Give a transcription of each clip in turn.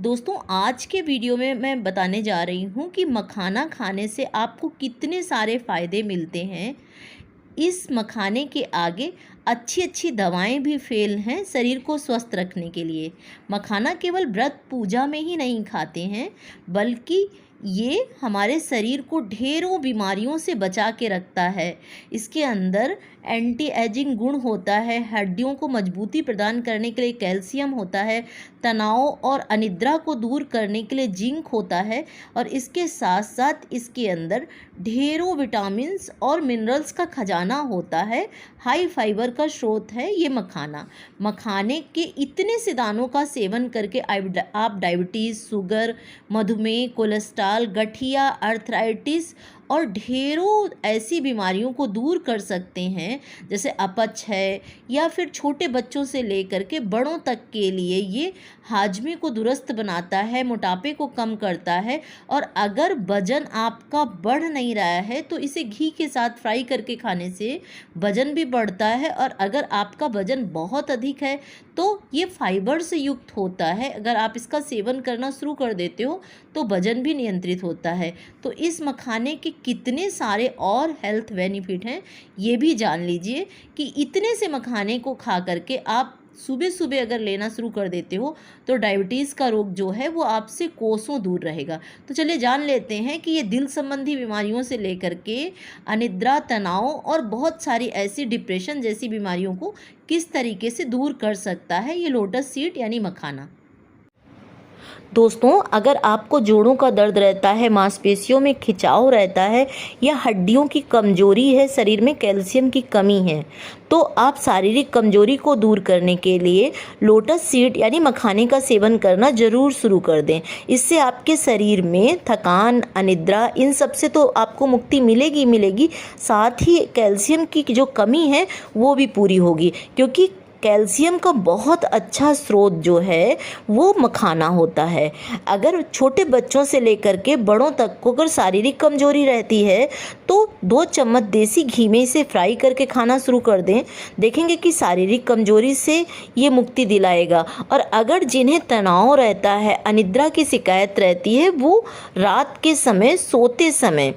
दोस्तों, आज के वीडियो में मैं बताने जा रही हूँ कि मखाना खाने से आपको कितने सारे फ़ायदे मिलते हैं। इस मखाने के आगे अच्छी अच्छी दवाएं भी फेल हैं शरीर को स्वस्थ रखने के लिए। मखाना केवल व्रत पूजा में ही नहीं खाते हैं, बल्कि ये हमारे शरीर को ढेरों बीमारियों से बचा के रखता है। इसके अंदर एंटी एजिंग गुण होता है, हड्डियों को मजबूती प्रदान करने के लिए कैल्शियम होता है, तनाव और अनिद्रा को दूर करने के लिए जिंक होता है और इसके साथ साथ इसके अंदर ढेरों विटामिन्स और मिनरल्स का खजाना होता है। हाई फाइबर का स्रोत है ये मखाना। मखाने के इतने से दानों का सेवन करके आप डायबिटीज़, शुगर, मधुमेह, कोलेस्ट्रॉल, गठिया, अर्थराइटिस और ढेरों ऐसी बीमारियों को दूर कर सकते हैं, जैसे अपच है या फिर छोटे बच्चों से लेकर के बड़ों तक के लिए ये हाजमे को दुरुस्त बनाता है, मोटापे को कम करता है। और अगर वजन आपका बढ़ नहीं रहा है तो इसे घी के साथ फ्राई करके खाने से वजन भी बढ़ता है। और अगर आपका वजन बहुत अधिक है तो ये फाइबर से युक्त होता है। अगर आप इसका सेवन करना शुरू कर देते हो तो वजन भी नियंत्रित होता है। तो इस मखाने के कितने सारे और हेल्थ बेनिफिट हैं ये भी जान लीजिए कि इतने से मखाने को खा करके आप सुबह सुबह अगर लेना शुरू कर देते हो तो डायबिटीज़ का रोग जो है वो आपसे कोसों दूर रहेगा। तो चलिए जान लेते हैं कि ये दिल संबंधी बीमारियों से लेकर के अनिद्रा, तनाव और बहुत सारी ऐसी डिप्रेशन जैसी बीमारियों को किस तरीके से दूर कर सकता है ये लोटस सीड यानी मखाना। दोस्तों, अगर आपको जोड़ों का दर्द रहता है, मांसपेशियों में खिंचाव रहता है या हड्डियों की कमजोरी है, शरीर में कैल्शियम की कमी है, तो आप शारीरिक कमजोरी को दूर करने के लिए लोटस सीड यानी मखाने का सेवन करना ज़रूर शुरू कर दें। इससे आपके शरीर में थकान, अनिद्रा, इन सब से तो आपको मुक्ति मिलेगी, साथ ही कैल्शियम की जो कमी है वो भी पूरी होगी, क्योंकि कैल्शियम का बहुत अच्छा स्रोत जो है वो मखाना होता है। अगर छोटे बच्चों से लेकर के बड़ों तक को अगर शारीरिक कमजोरी रहती है तो 2 चम्मच देसी घी में इसे फ्राई करके खाना शुरू कर दें, देखेंगे कि शारीरिक कमजोरी से ये मुक्ति दिलाएगा। और अगर जिन्हें तनाव रहता है, अनिद्रा की शिकायत रहती है, वो रात के समय सोते समय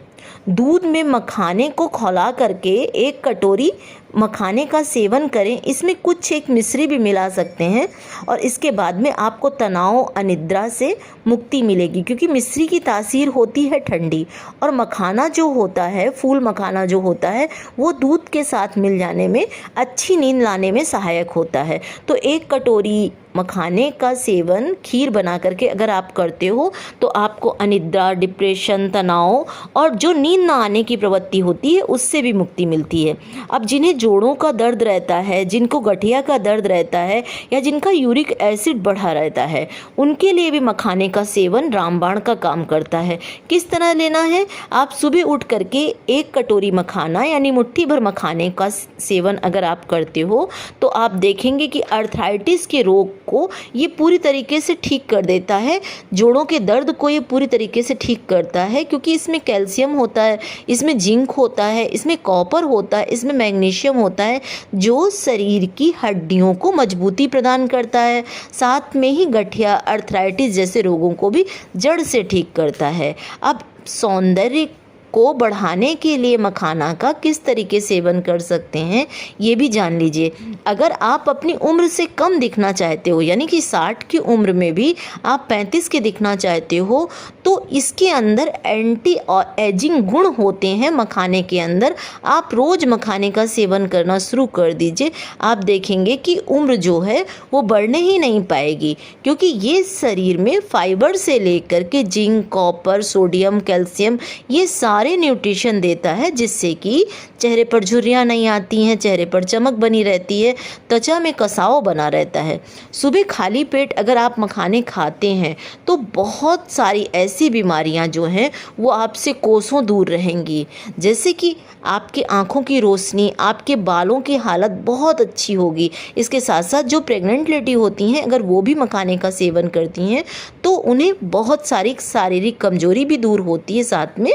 दूध में मखाने को खौला करके 1 कटोरी मखाने का सेवन करें। इसमें कुछ एक मिश्री भी मिला सकते हैं और इसके बाद में आपको तनाव, अनिद्रा से मुक्ति मिलेगी, क्योंकि मिश्री की तासीर होती है ठंडी और मखाना जो होता है, फूल मखाना जो होता है, वो दूध के साथ मिल जाने में अच्छी नींद लाने में सहायक होता है। तो 1 कटोरी मखाने का सेवन खीर बना करके अगर आप करते हो तो आपको अनिद्रा, डिप्रेशन, तनाव और जो नींद ना आने की प्रवृत्ति होती है उससे भी मुक्ति मिलती है। अब जिन्हें जोड़ों का दर्द रहता है, जिनको गठिया का दर्द रहता है या जिनका यूरिक एसिड बढ़ा रहता है, उनके लिए भी मखाने का सेवन रामबाण का काम करता है। किस तरह लेना है? आप सुबह उठ करके 1 कटोरी मखाना यानी मुट्ठी भर मखाने का सेवन अगर आप करते हो तो आप देखेंगे कि अर्थराइटिस के रोग को ये पूरी तरीके से ठीक कर देता है, जोड़ों के दर्द को ये पूरी तरीके से ठीक करता है, क्योंकि इसमें कैल्शियम होता है, इसमें जिंक होता है, इसमें कॉपर होता है, इसमें मैग्नीशियम होता है, जो शरीर की हड्डियों को मजबूती प्रदान करता है, साथ में ही गठिया, अर्थराइटिस जैसे रोगों को भी जड़ से ठीक करता है। अब सौंदर्य को बढ़ाने के लिए मखाना का किस तरीके सेवन कर सकते हैं ये भी जान लीजिए। अगर आप अपनी उम्र से कम दिखना चाहते हो, यानी कि 60 की उम्र में भी आप 35 के दिखना चाहते हो, तो इसके अंदर एंटी एजिंग गुण होते हैं मखाने के अंदर। आप रोज़ मखाने का सेवन करना शुरू कर दीजिए, आप देखेंगे कि उम्र जो है वो बढ़ने ही नहीं पाएगी, क्योंकि ये शरीर में फाइबर से लेकर के जिंक, कॉपर, सोडियम, कैल्शियम ये सारे न्यूट्रिशन देता है, जिससे कि चेहरे पर झुर्रियाँ नहीं आती हैं, चेहरे पर चमक बनी रहती है, त्वचा में कसाव बना रहता है। सुबह खाली पेट अगर आप मखाने खाते हैं तो बहुत सारी ऐसी बीमारियां जो हैं वो आपसे कोसों दूर रहेंगी, जैसे कि आपके आँखों की रोशनी, आपके बालों की हालत बहुत अच्छी होगी। इसके साथ साथ जो प्रेग्नेंट लेडी होती हैं अगर वो भी मखाने का सेवन करती हैं तो उन्हें बहुत सारी शारीरिक कमजोरी भी दूर होती है, साथ में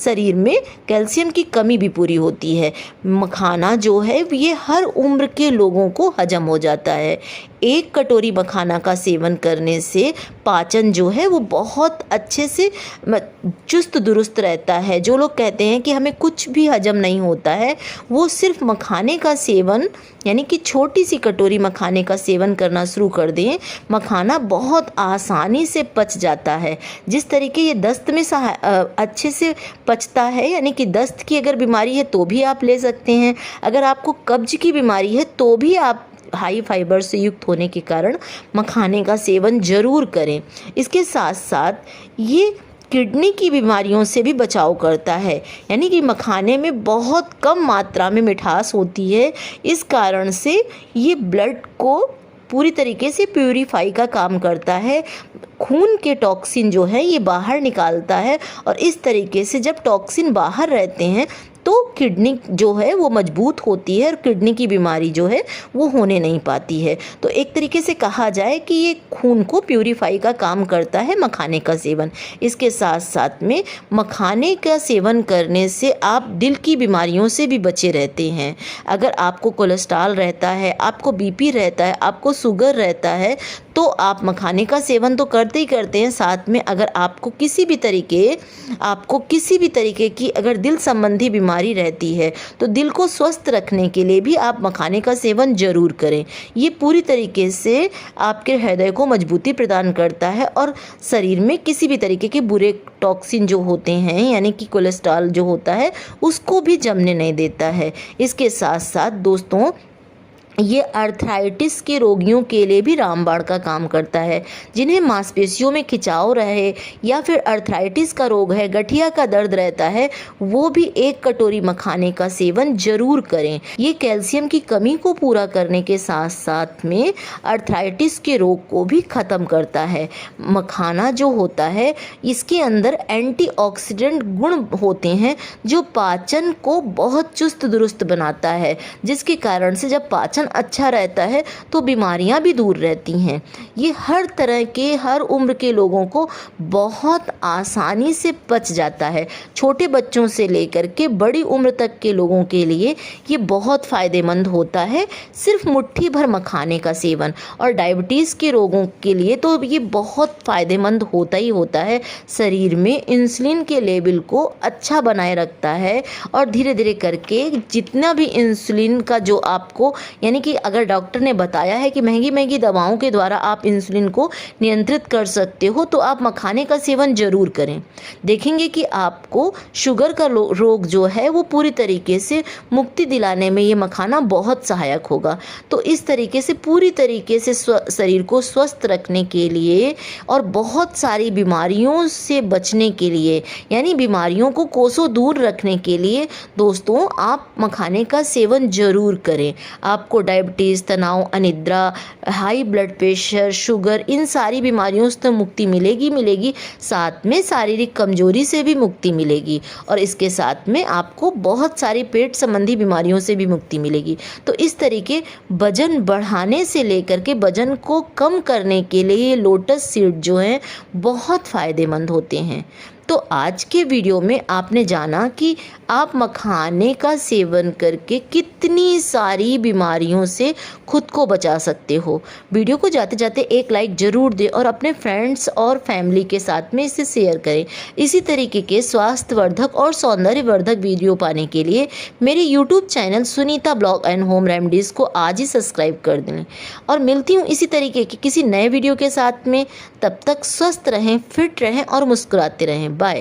शरीर में कैल्शियम की कमी भी पूरी होती है। मखाना जो है ये हर उम्र के लोगों को हजम हो जाता है। 1 कटोरी मखाना का सेवन करने से पाचन जो है वो बहुत अच्छे से चुस्त दुरुस्त रहता है। जो लोग कहते हैं कि हमें कुछ भी हजम नहीं होता है, वो सिर्फ मखाने का सेवन यानी कि छोटी सी कटोरी मखाने का सेवन करना शुरू कर दें, मखाना बहुत आसानी से पच जाता है। जिस तरीके ये दस्त में अच्छे से पचता है, यानी कि दस्त की अगर बीमारी है तो भी आप ले सकते हैं, अगर आपको कब्ज की बीमारी है तो भी आप हाई फाइबर से युक्त होने के कारण मखाने का सेवन ज़रूर करें। इसके साथ साथ ये किडनी की बीमारियों से भी बचाव करता है, यानी कि मखाने में बहुत कम मात्रा में मिठास होती है, इस कारण से ये ब्लड को पूरी तरीके से प्यूरीफाई का काम करता है। खून के टॉक्सिन जो है ये बाहर निकालता है, और इस तरीके से जब टॉक्सिन बाहर रहते हैं तो किडनी जो है वो मजबूत होती है और किडनी की बीमारी जो है वो होने नहीं पाती है। तो एक तरीके से कहा जाए कि ये खून को प्यूरीफाई का काम करता है मखाने का सेवन। इसके साथ साथ में मखाने का सेवन करने से आप दिल की बीमारियों से भी बचे रहते हैं। अगर आपको कोलेस्ट्रॉल रहता है, आपको बीपी रहता है, आपको शुगर रहता है, तो आप मखाने का सेवन तो करते ही करते हैं, साथ में अगर आपको किसी भी तरीके की अगर दिल संबंधी बीमारी रहती है तो दिल को स्वस्थ रखने के लिए भी आप मखाने का सेवन ज़रूर करें। ये पूरी तरीके से आपके हृदय को मजबूती प्रदान करता है और शरीर में किसी भी तरीके के बुरे टॉक्सिन जो होते हैं, यानी कि कोलेस्ट्रॉल जो होता है, उसको भी जमने नहीं देता है। इसके साथ साथ दोस्तों, ये अर्थराइटिस के रोगियों के लिए भी रामबाण का काम करता है। जिन्हें मांसपेशियों में खिंचाव रहे या फिर अर्थराइटिस का रोग है, गठिया का दर्द रहता है, वो भी 1 कटोरी मखाने का सेवन जरूर करें। ये कैल्शियम की कमी को पूरा करने के साथ साथ में अर्थराइटिस के रोग को भी ख़त्म करता है। मखाना जो होता है, इसके अंदर एंटीऑक्सीडेंट गुण होते हैं जो पाचन को बहुत चुस्त दुरुस्त बनाता है, जिसके कारण से जब पाचन अच्छा रहता है तो बीमारियां भी दूर रहती हैं। ये हर तरह के, हर उम्र के लोगों को बहुत आसानी से पच जाता है। छोटे बच्चों से लेकर के बड़ी उम्र तक के लोगों के लिए ये बहुत फ़ायदेमंद होता है, सिर्फ मुट्ठी भर मखाने का सेवन। और डायबिटीज़ के रोगों के लिए तो ये बहुत फ़ायदेमंद होता ही होता है। शरीर में इंसुलिन के लेवल को अच्छा बनाए रखता है, और धीरे धीरे करके जितना भी इंसुलिन का जो आपको, यानी कि अगर डॉक्टर ने बताया है कि महंगी महंगी दवाओं के द्वारा आप इंसुलिन को नियंत्रित कर सकते हो, तो आप मखाने का सेवन जरूर करें। देखेंगे कि आपको शुगर का रोग जो है वो पूरी तरीके से मुक्ति दिलाने में ये मखाना बहुत सहायक होगा। तो इस तरीके से पूरी तरीके से शरीर को स्वस्थ रखने के लिए और बहुत सारी बीमारियों से बचने के लिए, यानी बीमारियों को कोसों दूर रखने के लिए दोस्तों, आप मखाने का सेवन जरूर करें। आपको डायबिटीज़, तनाव, अनिद्रा, हाई ब्लड प्रेशर, शुगर, इन सारी बीमारियों से तो मुक्ति मिलेगी, साथ में शारीरिक कमजोरी से भी मुक्ति मिलेगी, और इसके साथ में आपको बहुत सारी पेट संबंधी बीमारियों से भी मुक्ति मिलेगी। तो इस तरीके वजन बढ़ाने से लेकर के वजन को कम करने के लिए ये लोटस सीड जो हैं बहुत फ़ायदेमंद होते हैं। तो आज के वीडियो में आपने जाना कि आप मखाने का सेवन करके कितनी सारी बीमारियों से खुद को बचा सकते हो। वीडियो को जाते जाते एक लाइक ज़रूर दें और अपने फ्रेंड्स और फैमिली के साथ में इसे शेयर करें। इसी तरीके के स्वास्थ्यवर्धक और सौंदर्यवर्धक वीडियो पाने के लिए मेरे YouTube channel Sunita blog and home remedies को आज ही सब्सक्राइब कर दें। और मिलती हूँ इसी तरीके के किसी नए वीडियो के साथ में। तब तक स्वस्थ रहें, फिट रहें और मुस्कुराते रहें।